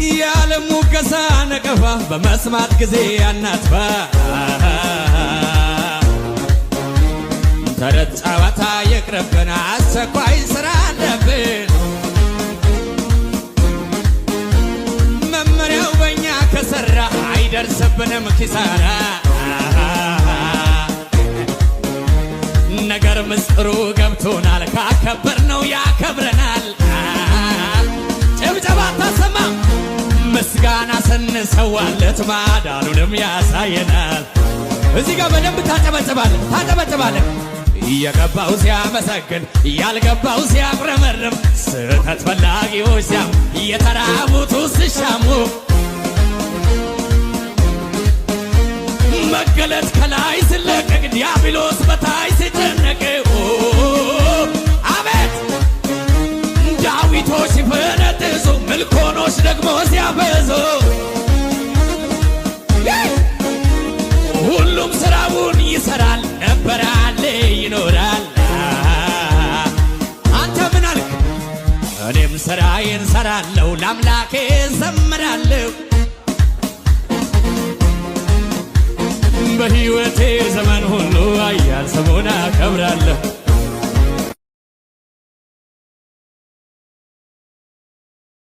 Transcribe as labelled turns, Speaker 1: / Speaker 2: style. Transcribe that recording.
Speaker 1: የዓለም ሙገሳ ነቀፋ በመስማት ጊዜ አናጥፋ ተረት ጨዋታ ይቅርብን አስቸኳይ ስራ አለብን መመሪያው በእኛ ከሰራ አይደርስብንም ኪሳራ ነገር ምስጥሩ ገብቶናል ካከበርነው ያከብረናል ጭብጨባ ታሰማ ምስጋና ስንሰዋለት ማዳኑንም ያሳየናል እዚህ ጋር በደንብ ታጨበጭባለህ የገባው ሲያመሰግን ያልገባው ሲያጉረመርም ስህተት ፈላጊዎች ሲያም የተራቡት ሲሻሙ መገለጥ ከላይ ሲለቀቅ ዲያብሎስ በታይ ሲጨነቅ አቤት ዳዊቶች ሲፈነጥዙ ምልኮኖች ደግሞ ሲያበዙ ሁሉም ስራውን ይሰራል ነበራል ይኖራል አንተ ምን አልክ እኔም ስራዬን ሰራለሁ ለአምላኬ ዘምራለሁ በሕይወቴ ዘመን ሁሉ ኃያል ስሙን አከብራለሁ